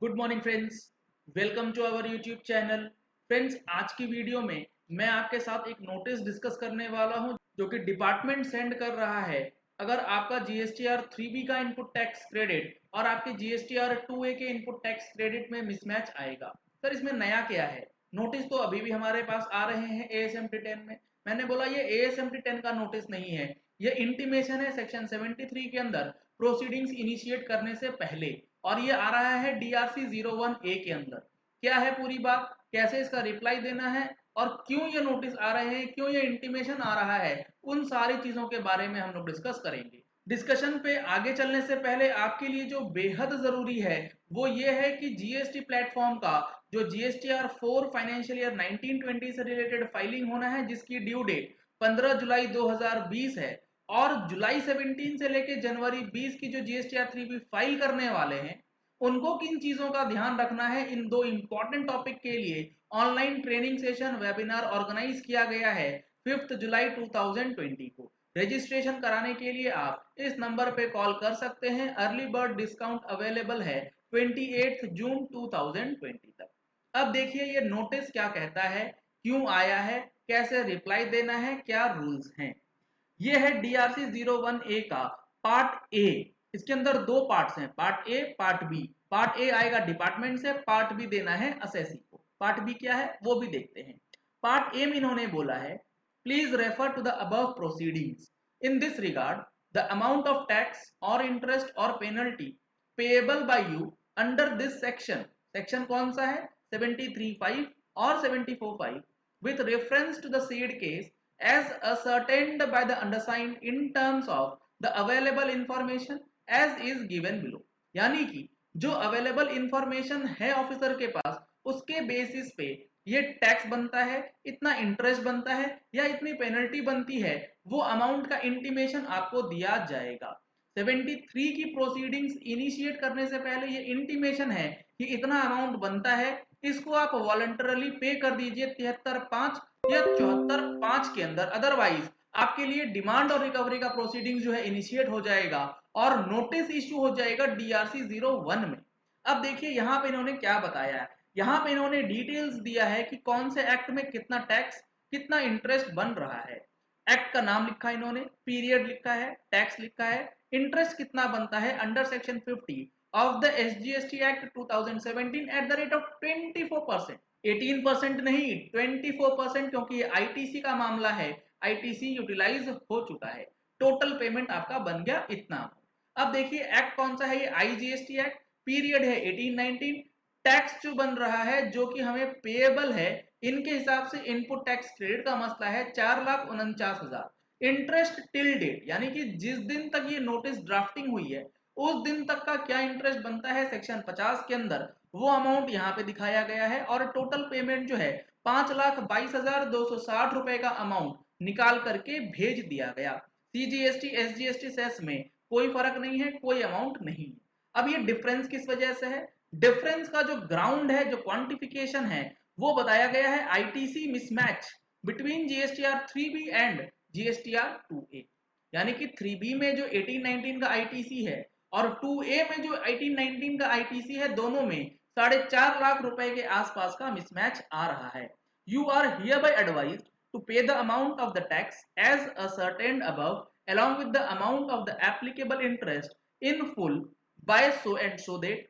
Good morning friends, welcome to our YouTube channel. Friends, आज की video में मैं आपके साथ एक नोटिस डिस्कस करने वाला हूं जो कि डिपार्टमेंट सेंड कर रहा है। अगर आपका जीएसटीआर 3B का इनपुट टैक्स क्रेडिट और आपके जीएसटीआर 2A के इनपुट टैक्स क्रेडिट में मिसमैच आएगा। सर, इसमें नया क्या है? नोटिस तो अभी भी हमारे पास आ रहे हैं ASMT 10 में। मैंने बोला ये ASMT 10 का नोटिस नहीं है, ये इंटीमेशन है सेक्शन 73 के अंदर प्रोसीडिंग्स इनिशिएट करने से पहले, और ये आ रहा है DRC 01A के अंदर। क्या है पूरी बात, कैसे इसका रिप्लाई देना है और क्यों ये नोटिस आ रहे हैं, क्यों ये इंटीमेशन आ रहा है, उन सारी चीजों के बारे में हम लोग डिस्कस करेंगे। डिस्कशन पे आगे चलने से पहले आपके लिए जो बेहद जरूरी है वो ये है कि जीएसटी प्लेटफॉर्म का जो जीएसटीआर 4 फाइनेंशियल ईयर 1920 से रिलेटेड फाइलिंग होना है, जिसकी ड्यू डेट 15 जुलाई 2020 है, और जुलाई 17 से लेकर जनवरी 20 की जो जीएसटीआर 3B फाइल करने वाले हैं, उनको किन चीजों का ध्यान रखना है, इन दो इंपॉर्टेंट टॉपिक के लिए online training session webinar organise किया गया है 5 जुलाई 2020 को। रजिस्ट्रेशन कराने के लिए आप इस नंबर पे कॉल कर सकते हैं। अर्ली बर्ड डिस्काउंट अवेलेबल है 28 जून 2020 तक। अब देखिए ये नोटिस क्या कहता है, क्यों आया है, कैसे रिप्लाई देना है, क्या रूल्स हैं। ये है DRC 01A का पार्ट ए। इसके अंदर दो पार्ट्स हैं, part A part B. Part A आएगा डिपार्टमेंट से, पार्ट बी देना है असेसी को। पार्ट बी क्या है वो भी देखते हैं। पार्ट ए में इन्होंने बोला है, please refer to the above proceedings. In this regard the amount of tax और इंटरेस्ट और penalty payable by you under this section, section कौन सा है 73(5) और 74(5) with reference to the said case as ascertained by the undersigned in terms of the available information as is given below। यानी कि जो available information है officer के पास, उसके बेसिस पे ये टैक्स बनता है, इतना इंटरेस्ट बनता है या इतनी पेनल्टी बनती है, वो अमाउंट का इंटीमेशन आपको दिया जाएगा। 73 की प्रोसीडिंग्स इनिशिएट करने से पहले ये इंटीमेशन है कि इतना अमाउंट बनता है, इसको आप वॉलंटरली पे कर दीजिए 73(5) या 74(5) के अंदर। अदरवाइज आपके लिए डिमांड और रिकवरी का प्रोसीडिंग जो है इनिशिएट हो जाएगा और नोटिस इश्यू हो जाएगा DRC 01 में। अब देखिए यहाँ पे इन्होंने क्या बताया है, यहाँ पे इन्होंने डिटेल्स दिया है कि कौन से एक्ट में कितना टैक्स कितना इंटरेस्ट बन रहा है। एक्ट का नाम लिखा है इन्होंने, पीरियड लिखा है, टैक्स लिखा है, इंटरेस्ट कितना बनता है under section 50 of the SGST act 2017 at the rate of 24%। 18% नहीं, 24%, क्योंकि ये ITC का मामला है, ITC यूटिलाइज हो चुका है। टोटल पेमेंट आपका बन गया इतना। अब देखिए एक्ट कौन सा है, ये IGST एक्ट, पीरियड है 1819, टैक्स जो बन रहा है जो कि हमें पेएबल है, इनके हिसाब से इनपुट टैक्स क्रेडिट का मसला है 4,49,000। इंटरेस्ट टिल डेट, यानी कि जिस दिन तक ये नोटिस ड्राफ्टिंग हुई है उस दिन तक का क्या इंटरेस्ट बनता है सेक्शन 50 के अंदर, वो अमाउंट यहाँ पे दिखाया गया है। और टोटल पेमेंट जो है 5,22,260 रुपए का अमाउंट निकाल करके भेज दिया गया। CGST SGST सेस में कोई फर्क नहीं है, कोई अमाउंट नहीं है। अब ये डिफरेंस किस वजह से है? डिफरेंस का जो ग्राउंड है, जो क्वांटिफिकेशन है, वो बताया गया है ITC mismatch between GSTR 3B and GSTR 2A। यानी कि 3B में जो 1819 का ITC है और 2A में जो 1819 का ITC है, दोनों में 4.5 लाख रुपए के आसपास का मिसमैच आ रहा है। You are hereby advised to pay the amount of the tax as ascertained above along with the amount of the applicable interest in full by so and so date,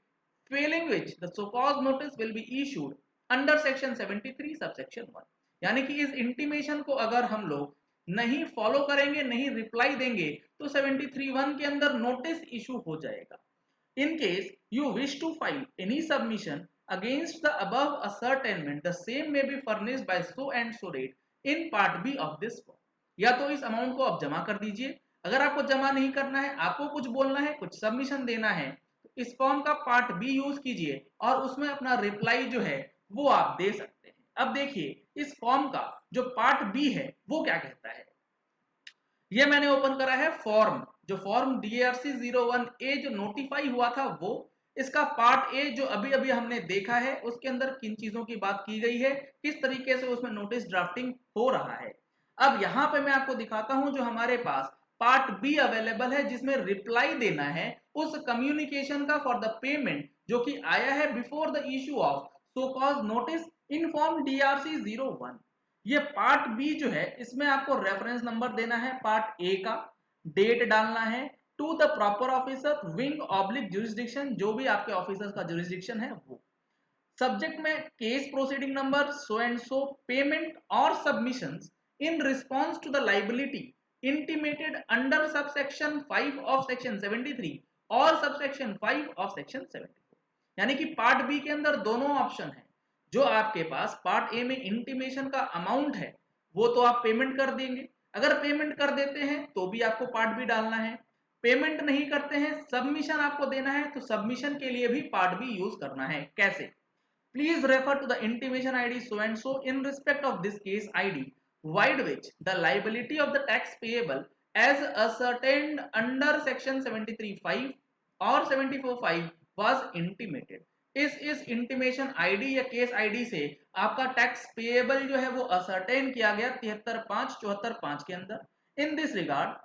failing which the so called notice will be issued under section 73 subsection 1। यानी कि इस intimation को अगर हम लोग नहीं follow करेंगे, नहीं रिप्लाई देंगे, तो 73(1) के अंदर नोटिस इशू हो जाएगा। In case you wish to file any submission against the above ascertainment, the same may be furnished by so and so date in part B of this form। या तो इस amount को आप जमा कर दीजिए, अगर आपको जमा नहीं करना है, आपको कुछ बोलना है, कुछ सबमिशन देना है, तो इस फॉर्म का पार्ट बी यूज कीजिए और उसमें अपना रिप्लाई जो है वो आप दे सकते हैं। अब देखिए इस फॉर्म का जो पार्ट बी है वो क्या कहता है। ये मैंने ओपन करा है फॉर्म, जो फॉर्म DRC 01A जो नोटिफाई हुआ था वो, इसका पार्ट ए जो अभी अभी हमने देखा है, उसके अंदर किन चीजों की बात की गई है, किस तरीके से उसमें नोटिस ड्राफ्टिंग हो रहा है। अब यहां पे मैं आपको दिखाता हूं जो हमारे पास पार्ट बी अवेलेबल है, जिसमें रिप्लाई देना है उस कम्युनिकेशन का फॉर द पेमेंट जो कि आया है before the issue of show cause notice in form DRC 01। ये पार्ट बी जो है इसमें आपको रेफरेंस नंबर देना है पार्ट ए का, डेट डालना है, to the proper officer wing oblique jurisdiction, जो भी आपके ऑफिसर्स का जुरिस्डिक्शन है वो, सब्जेक्ट में case proceeding number so and so, payment और submissions in response to the liability intimated under subsection 5 of section 73 और सबसेक्शन 5 ऑफ सेक्शन 74। यानी कि पार्ट बी के अंदर दोनों ऑप्शन है। जो आपके पास पार्ट ए में इंटीमेशन का अमाउंट है वो तो आप पेमेंट कर देंगे, अगर पेमेंट कर देते हैं तो भी आपको पार्ट बी डालना है, पेमेंट नहीं करते हैं सबमिशन आपको देना है तो सबमिशन के लिए भी पार्ट बी यूज करना है। कैसे? Please refer to the intimation ID so and so in respect of this case ID, void which the liability of the tax payable as ascertained under section 73(5) or 74(5) was intimated। इस intimation ID या case ID से आपका tax payable जो है वो ascertain किया गया 73(5) 74(5) के अंदर। In this regard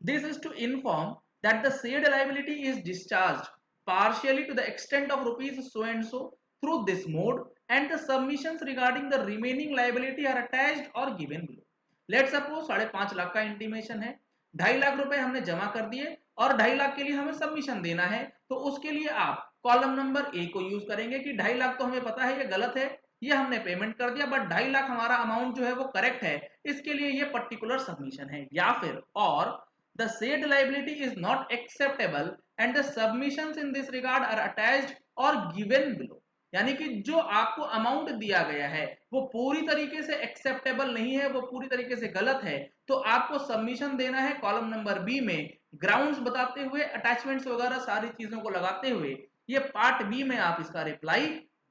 this is to inform that the said liability is discharged partially to the extent of rupees so and so through this mode and the submissions regarding the remaining liability are attached or given below। Let suppose 5.5 lakh का intimation है, 2.5 लाख रुपए हमने जमा कर दिए और 2.5 लाख के लिए हमें सबमिशन देना है, तो उसके लिए आप कॉलम नंबर ए को यूज करेंगे कि 2.5 लाख तो हमें पता है ये गलत है, ये हमने पेमेंट कर दिया, बट 2.5 लाख हमारा अमाउंट जो है वो करेक्ट है, इसके लिए ये पर्टिकुलर सबमिशन है। या फिर और the said liability is not acceptable and the submissions in this regard are attached or given below। यानी कि जो आपको अमाउंट दिया गया है वो पूरी तरीके से एक्सेप्टेबल नहीं है, वो पूरी तरीके से गलत है, तो आपको सबमिशन देना है कॉलम नंबर बी में, ग्राउंड्स बताते हुए, अटैचमेंट्स वगैरह सारी चीजों को लगाते हुए ये पार्ट बी में आप इसका रिप्लाई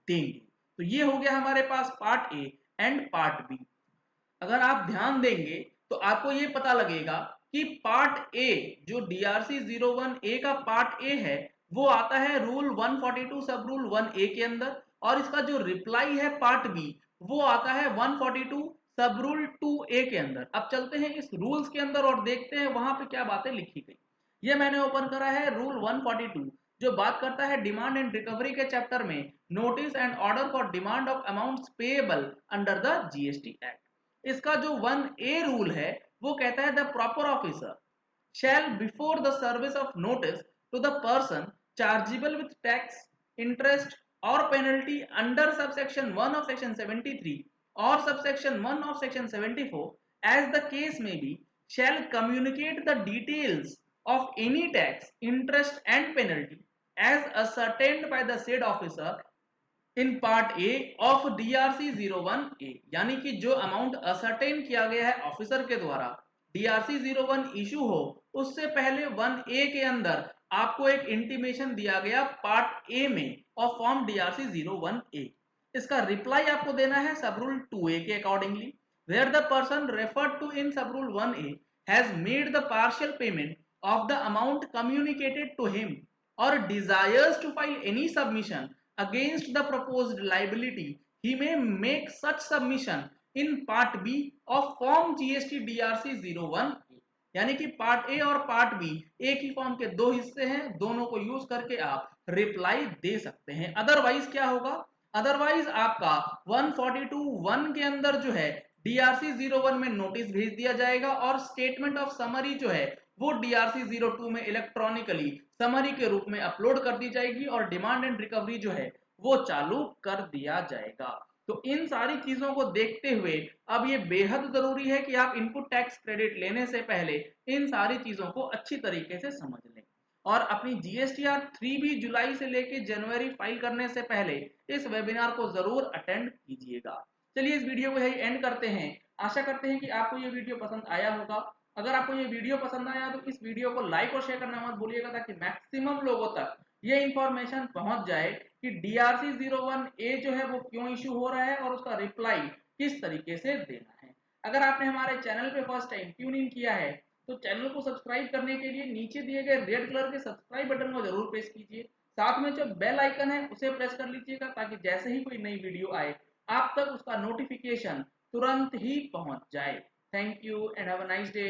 देंगे। तो ये हो गया हमारे पास part A and part B. अगर आप ध्यान देंगे तो आपको ये पता लगेगा कि पार्ट ए जो DRC 01 ए का पार्ट ए है वो आता है रूल 142 सब रूल 1 ए के अंदर, और इसका जो रिप्लाई है पार्ट बी वो आता है 142 सब रूल 2 ए के अंदर। अब चलते हैं इस रूल्स के अंदर और देखते हैं वहां पे क्या बातें लिखी गई। ये मैंने ओपन करा है रूल 142 जो बात करता है डिमांड एंड रिकवरी के चैप्टर में notice and order for demand of amounts payable under the GST act. इसका जो 1A रूल है वो कहता है the proper officer shall before the service of notice to the person chargeable with tax interest और penalty under subsection 1 of section 73 और subsection 1 of section 74 as the case में be shall communicate the details of any tax interest and penalty as ascertained by the said officer in part A of DRC 01A। यानी कि जो amount ascertain किया गया है officer के द्वारा DRC 01 issue हो उससे पहले 1A के अंदर आपको एक इंटीमेशन दिया गया पार्ट ए में ऑफ फॉर्म DRC 01A। इसका रिप्लाई आपको देना है सब रूल 2A के accordingly, where the person referred to in sub rule 1A has made the partial payment of the amount communicated to him or desires to file any submission against the proposed liability, he may make such submission in part B of form GST DRC 01। यानी कि part A और part B एक ही form के दो हिस्से हैं, दोनों को यूज करके आप रिप्लाई दे सकते हैं। अदरवाइज क्या होगा? अदरवाइज आपका 142(1) के अंदर जो है DRC 01 में नोटिस भेज दिया जाएगा और स्टेटमेंट ऑफ समरी जो है वो DRC 02 में इलेक्ट्रॉनिकली समरी के रूप में अपलोड कर दी जाएगी और डिमांड एंड रिकवरी जो है वो चालू कर दिया जाएगा। तो इन सारी चीजों को देखते हुए अब ये बेहद जरूरी है कि आप इनपुट टैक्स क्रेडिट लेने से पहले इन सारी चीजों को अच्छी तरीके से समझ लें और अपनी GSTR 3 भी जुलाई से लेके जनवरी फाइल करने से पहले इस वेबिनार को जरूर अटेंड कीजिएगा। चलिए इस वीडियो को यही एंड करते हैं। आशा करते हैं कि आपको ये वीडियो पसंद आया होगा। अगर आपको ये वीडियो पसंद आया तो इस वीडियो को लाइक और शेयर करना मत भूलिएगा ताकि मैक्सिमम लोगों तक ये इंफॉर्मेशन पहुंच जाए कि DRC 01A जो है वो क्यों इशू हो रहा है और उसका रिप्लाई किस तरीके से देना है। अगर आपने हमारे चैनल पे फर्स्ट टाइम ट्यून इन किया है तो चैनल को सब्सक्राइब करने के लिए नीचे दिए गए रेड कलर के सब्सक्राइब बटन को जरूर प्रेस कीजिए, साथ में जो बेल आइकन है उसे प्रेस कर लीजिएगा ताकि जैसे ही कोई नई वीडियो आए आप तक उसका नोटिफिकेशन तुरंत ही पहुंच जाए। Thank you and have a nice day.